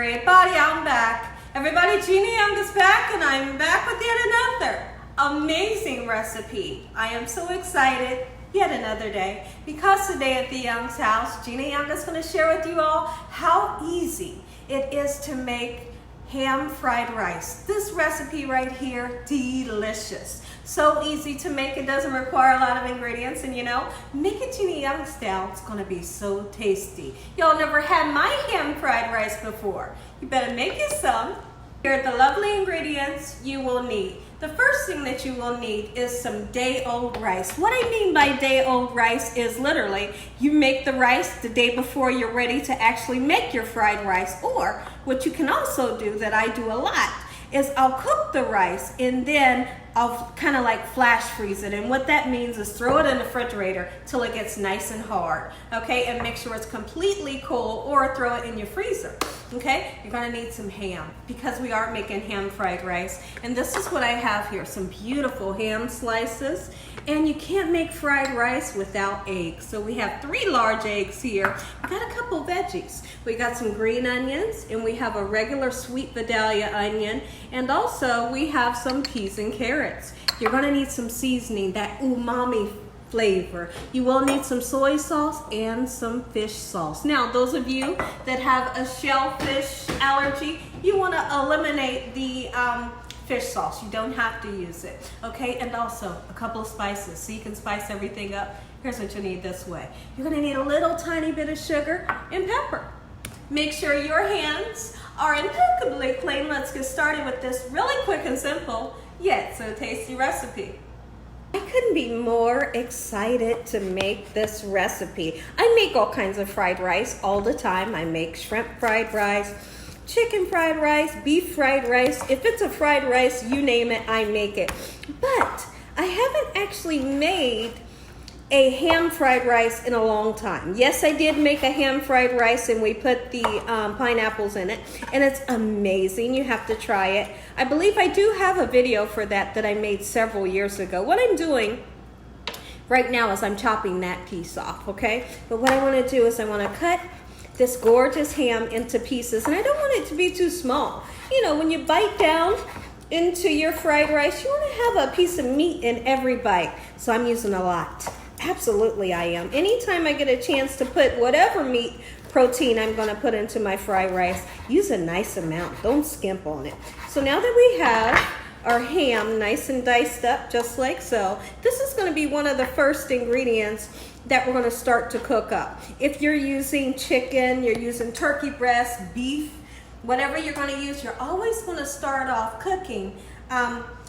Everybody, I'm back. Everybody, Gina is back, and I'm back with yet another amazing recipe. I am so excited, yet another day, because today at the Young's house, Gina Young is going to share with you all how easy it is to make ham fried rice. This recipe right here, delicious. So easy to make, it doesn't require a lot of ingredients, and you know, make it Gina Young style, it's gonna be so tasty. Y'all never had my ham fried rice before. You better make you some. Here are the lovely ingredients you will need. The first thing that you will need is some day-old rice. What I mean by day-old rice is literally you make the rice the day before you're ready to actually make your fried rice. Or what you can also do, that I do a lot, is I'll cook the rice and then I'll kind of like flash freeze it. And what that means is throw it in the refrigerator till it gets nice and hard, okay? And make sure it's completely cool, or throw it in your freezer, okay? You're gonna need some ham because we are making ham fried rice. And this is what I have here, some beautiful ham slices. And you can't make fried rice without eggs. So we have 3 large eggs here. We got a couple veggies. We got some green onions, and we have a regular sweet Vidalia onion, and also we have some peas and carrots. You're gonna need some seasoning, that umami flavor. You will need some soy sauce and some fish sauce. Now, those of you that have a shellfish allergy, you wanna eliminate the fish sauce. You don't have to use it, okay? And also a couple of spices so you can spice everything up. Here's what you need this way. You're gonna need a little tiny bit of sugar and pepper. Make sure your hands are impeccably clean. Let's get started with this really quick and simple, yet so tasty recipe. I couldn't be more excited to make this recipe. I make all kinds of fried rice all the time. I make shrimp fried rice, chicken fried rice, beef fried rice. If it's a fried rice, you name it, I make it. But I haven't actually made a ham fried rice in a long time. Yes, I did make a ham fried rice, and we put the pineapples in it, and it's amazing. You have to try it. I believe I do have a video for that I made several years ago. What I'm doing right now is I'm chopping that piece off, okay? But what I want to do is I want to cut this gorgeous ham into pieces, and I don't want it to be too small. You know, when you bite down into your fried rice, you want to have a piece of meat in every bite. So I'm using a lot. Absolutely I am. Anytime I get a chance to put whatever meat protein I'm going to put into my fried rice, use a nice amount. Don't skimp on it. So now that we have our ham nice and diced up just like so, this is going to be one of the first ingredients that we're going to start to cook up. If you're using chicken, you're using turkey breast, beef, whatever you're going to use, you're always going to start off cooking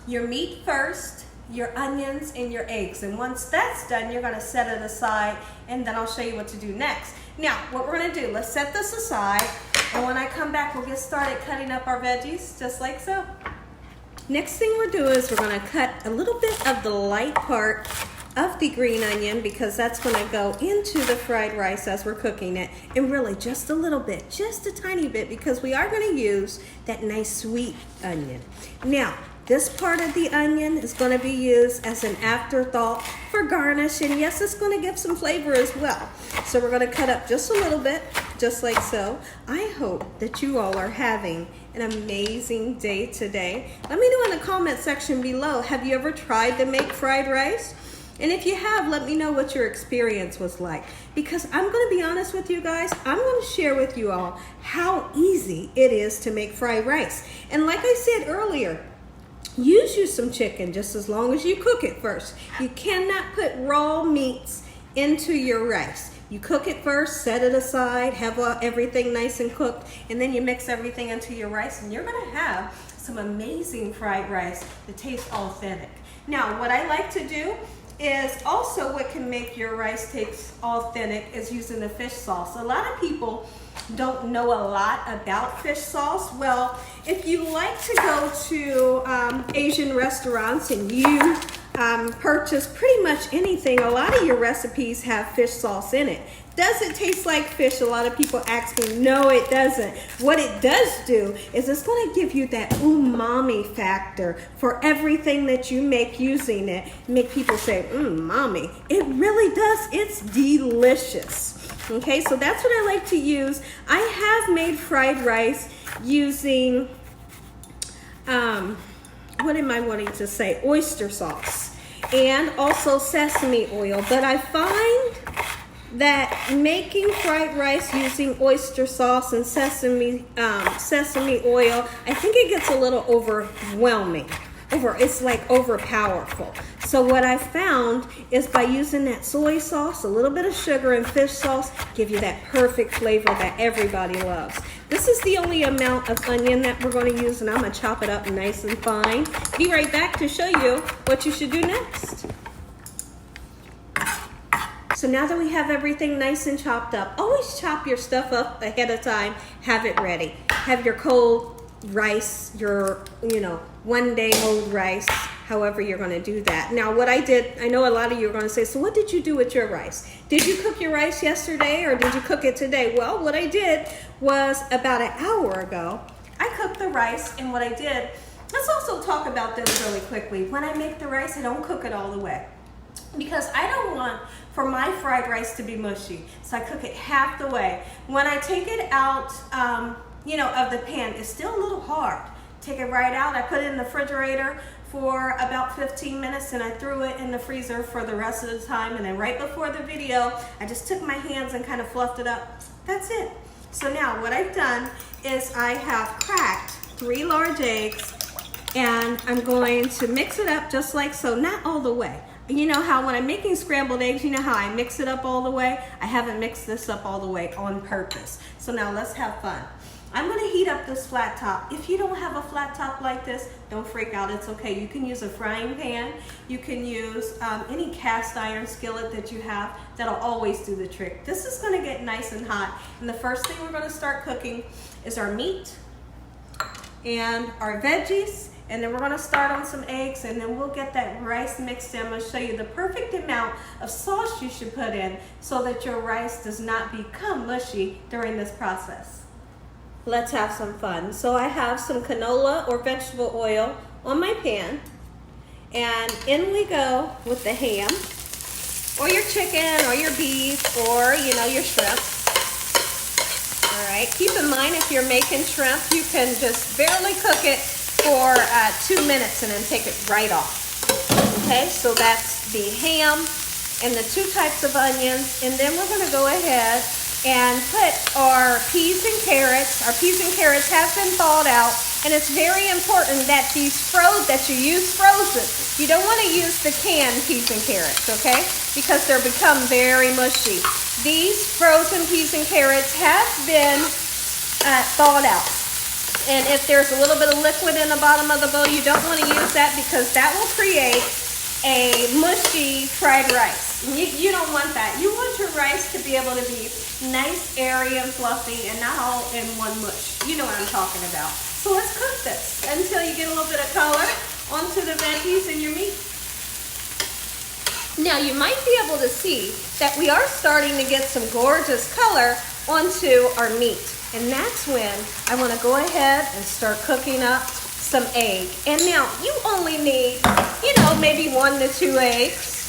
your meat first, your onions, and your eggs. And once that's done, you're going to set it aside, and then I'll show you what to do next. Now, what we're going to do, let's set this aside, and when I come back, we'll get started cutting up our veggies just like so. Next thing we're doing is we're going to cut a little bit of the light part of the green onion, because that's going to go into the fried rice as we're cooking it, and really just a little bit, just a tiny bit, because we are going to use that nice sweet onion. Now, this part of the onion is going to be used as an afterthought for garnish, and yes, it's going to give some flavor as well. So we're going to cut up just a little bit, just like so. I hope that you all are having an amazing day today. Let me know in the comment section below, have you ever tried to make fried rice? And if you have, let me know what your experience was like. Because I'm going to be honest with you guys, I'm going to share with you all how easy it is to make fried rice. And like I said earlier, use you some chicken just as long as you cook it first. You cannot put raw meats into your rice. You cook it first, set it aside, have everything nice and cooked, and then you mix everything into your rice, and you're going to have some amazing fried rice that tastes authentic. Now, what I like to do is also what can make your rice taste authentic is using the fish sauce. A lot of people don't know a lot about fish sauce. Well, if you like to go to Asian restaurants and you purchase pretty much anything, a lot of your recipes have fish sauce in it. Does it taste like fish? A lot of people ask me, no, it doesn't. What it does do is it's going to give you that umami factor for everything that you make using it. Make people say, mommy. It really does. It's delicious. Okay, so that's what I like to use. I have made fried rice using, what am I wanting to say? Oyster sauce and also sesame oil. But I find that making fried rice using oyster sauce and sesame oil, I think it gets a little overwhelming. It's like overpowerful. So what I found is by using that soy sauce, a little bit of sugar and fish sauce, give you that perfect flavor that everybody loves. This is the only amount of onion that we're going to use, and I'm going to chop it up nice and fine. Be right back to show you what you should do next. So now that we have everything nice and chopped up, always chop your stuff up ahead of time, have it ready. Have your cold rice, your, 1 day old rice, however you're going to do that. Now what I did, I know a lot of you are going to say, so what did you do with your rice? Did you cook your rice yesterday or did you cook it today? Well, what I did was about an hour ago, I cooked the rice, and what I did, let's also talk about this really quickly. When I make the rice, I don't cook it all the way because I don't want for my fried rice to be mushy. So I cook it half the way. When I take it out, of the pan, it's still a little hard. Take it right out. I put it in the refrigerator for about 15 minutes and I threw it in the freezer for the rest of the time. And then right before the video, I just took my hands and kind of fluffed it up. That's it. So now what I've done is I have cracked 3 large eggs and I'm going to mix it up just like so, not all the way. You know how when I'm making scrambled eggs, you know how I mix it up all the way? I haven't mixed this up all the way on purpose. So now let's have fun. I'm going to heat up this flat top. If you don't have a flat top like this, don't freak out. It's okay. You can use a frying pan. You can use any cast iron skillet that you have. That'll always do the trick. This is going to get nice and hot. And the first thing we're going to start cooking is our meat and our veggies. And then we're going to start on some eggs, and then we'll get that rice mixed in. I'm going to show you the perfect amount of sauce you should put in so that your rice does not become mushy during this process. Let's have some fun. So I have some canola or vegetable oil on my pan, and in we go with the ham or your chicken or your beef or your shrimp. All right, keep in mind if you're making shrimp, you can just barely cook it for 2 minutes and then take it right off. Okay, so that's the ham and the 2 types of onions, and then we're going to go ahead and put our peas and carrots. Our peas and carrots have been thawed out, and it's very important that you use frozen. You don't want to use the canned peas and carrots, okay? Because they'll become very mushy. These frozen peas and carrots have been thawed out. And if there's a little bit of liquid in the bottom of the bowl, you don't want to use that because that will create a mushy fried rice. You don't want that. You want your rice to be able to be nice, airy, and fluffy, and not all in one mush. You know what I'm talking about. So let's cook this until you get a little bit of color onto the veggies and your meat. Now you might be able to see that we are starting to get some gorgeous color onto our meat. And that's when I want to go ahead and start cooking up some egg. And now you only need, maybe 1 to 2 eggs.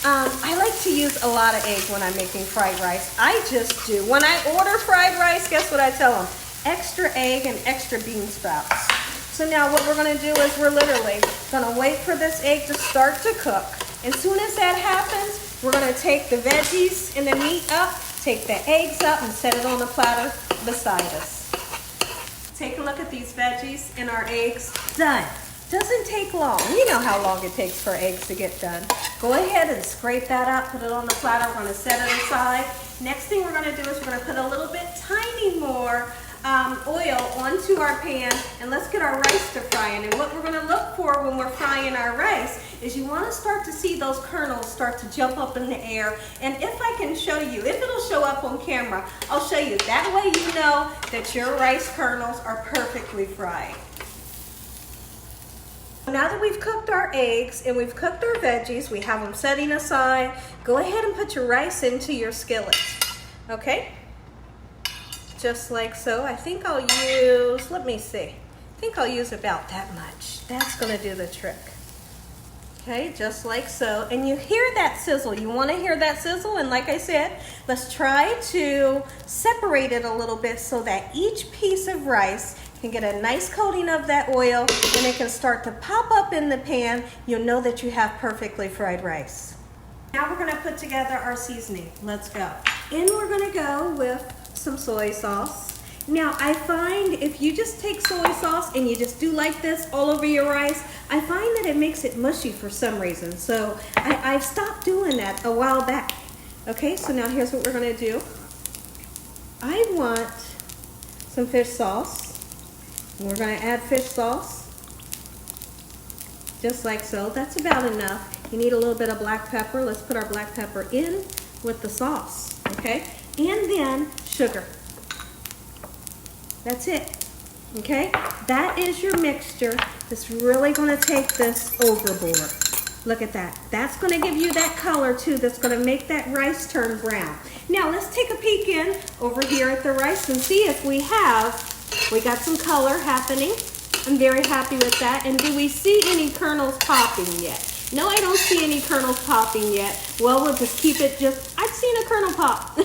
I like to use a lot of egg when I'm making fried rice. I just do. When I order fried rice, guess what I tell them? Extra egg and extra bean sprouts. So now what we're going to do is we're literally going to wait for this egg to start to cook. As soon as that happens, we're going to take the veggies and the meat up, take the eggs up, and set it on the platter beside us. Take a look at these veggies and our eggs. Done. Doesn't take long. You know how long it takes for eggs to get done. Go ahead and scrape that up, put it on the platter. We're going to set it aside. Next thing we're going to do is we're going to put a little bit tiny more oil onto our pan, and let's get our rice to frying. And what we're going to look for when we're frying our rice is you want to start to see those kernels start to jump up in the air. And if I can show you, if it'll show up on camera, I'll show you. That way you know that your rice kernels are perfectly fried. Now that we've cooked our eggs and we've cooked our veggies, we have them setting aside, go ahead and put your rice into your skillet. Okay? Just like so. I think I'll use, let me see. I think I'll use about that much. That's going to do the trick. Okay, just like so. And you hear that sizzle. You want to hear that sizzle. And like I said, let's try to separate it a little bit so that each piece of rice can get a nice coating of that oil and it can start to pop up in the pan. You'll know that you have perfectly fried rice. Now we're going to put together our seasoning. Let's go. And we're going to go with some soy sauce. Now, I find if you just take soy sauce and you just do like this all over your rice, I find that it makes it mushy for some reason. So I've stopped doing that a while back. Okay, so now here's what we're going to do. I want some fish sauce. And we're going to add fish sauce. Just like so. That's about enough. You need a little bit of black pepper. Let's put our black pepper in with the sauce. Okay, and then sugar. That's it, okay? That is your mixture that's really gonna take this overboard. Look at that. That's gonna give you that color too, that's gonna make that rice turn brown. Now let's take a peek in over here at the rice and see if we got some color happening. I'm very happy with that. And do we see any kernels popping yet? No, I don't see any kernels popping yet. Well, we'll just keep it I've seen a kernel pop.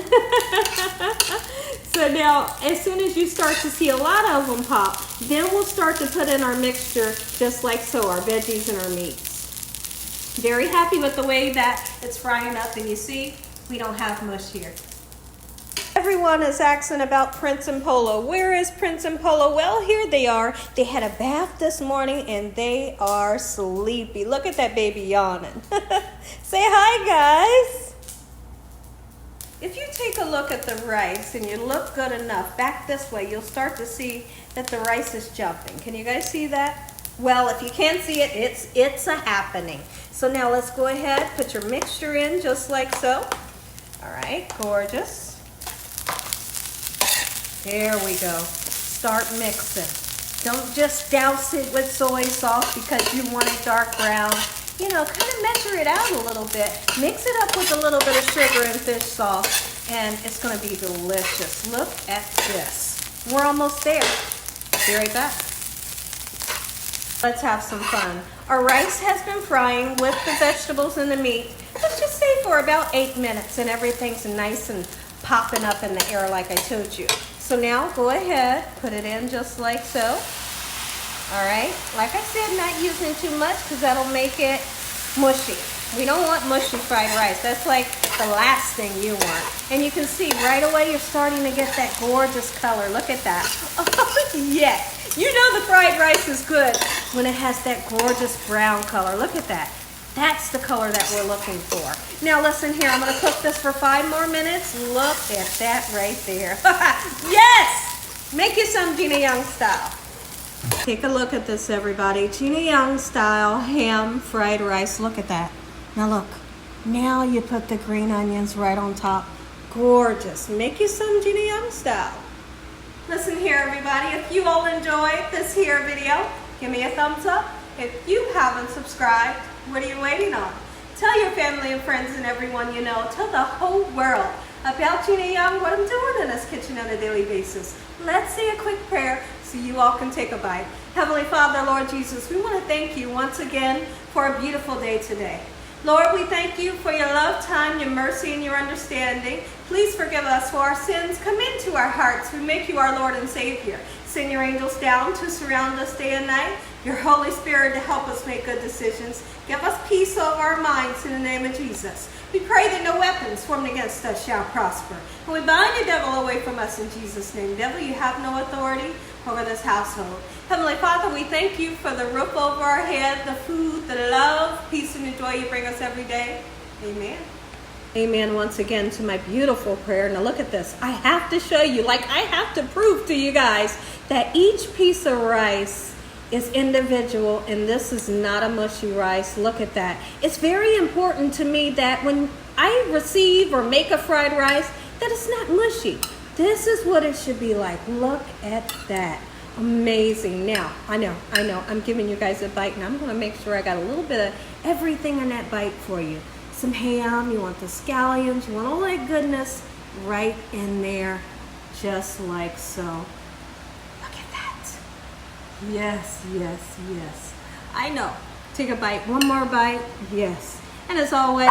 So now, as soon as you start to see a lot of them pop, then we'll start to put in our mixture just like so, our veggies and our meats. Very happy with the way that it's frying up, and you see, we don't have mush here. Everyone is asking about Prince and Polo. Where is Prince and Polo? Well, here they are. They had a bath this morning and they are sleepy. Look at that baby yawning. Say hi, guys. If you take a look at the rice and you look good enough, back this way, you'll start to see that the rice is jumping. Can you guys see that? Well, if you can't see it, it's a happening. So now let's go ahead, put your mixture in just like so. All right, gorgeous. There we go. Start mixing. Don't just douse it with soy sauce because you want it dark brown. You know, kind of measure it out a little bit. Mix it up with a little bit of sugar and fish sauce, and it's going to be delicious. Look at this. We're almost there. Be right back. Let's have some fun. Our rice has been frying with the vegetables and the meat. Let's just say for about 8 minutes, and everything's nice and popping up in the air like I told you. So now go ahead, put it in just like so. All right, like I said, not using too much because that'll make it mushy. We don't want mushy fried rice. That's like the last thing you want. And you can see right away you're starting to get that gorgeous color. Look at that. Oh, yes. You know the fried rice is good when it has that gorgeous brown color. Look at that. That's the color that we're looking for. Now listen here, I'm gonna cook this for 5 more minutes. Look at that right there. Yes! Make you some Gina Young style. Take a look at this, everybody. Gina Young style ham fried rice. Look at that. Now look. Now you put the green onions right on top. Gorgeous. Make you some Gina Young style. Listen here, everybody. If you all enjoyed this here video, give me a thumbs up. If you haven't subscribed, what are you waiting on? Tell your family and friends and everyone you know. Tell the whole world about Gina Young, what I'm doing in this kitchen on a daily basis. Let's say a quick prayer so you all can take a bite. Heavenly Father, Lord Jesus, we want to thank you once again for a beautiful day today. Lord, we thank you for your love, time, your mercy, and your understanding. Please forgive us for our sins. Come into our hearts. We make you our Lord and Savior. Send your angels down to surround us day and night. Your Holy Spirit to help us make good decisions. Give us peace over our minds in the name of Jesus. We pray that no weapons formed against us shall prosper. And we bind the devil away from us in Jesus' name. Devil, you have no authority over this household. Heavenly Father, we thank you for the roof over our head, the food, the love, peace, and the joy you bring us every day. Amen. Amen once again to my beautiful prayer. Now look at this. I have to show you, like I have to prove to you guys that each piece of rice is individual, and this is not a mushy rice. Look at that. It's very important to me that when I receive or make a fried rice, that it's not mushy. This is what it should be like. Look at that. Amazing. Now, I know, I'm giving you guys a bite, and I'm going to make sure I got a little bit of everything in that bite for you. Some ham, you want the scallions, you want all that goodness right in there, just like so. Look at that. Yes, yes, yes. I know. Take a bite. One more bite. Yes. And as always,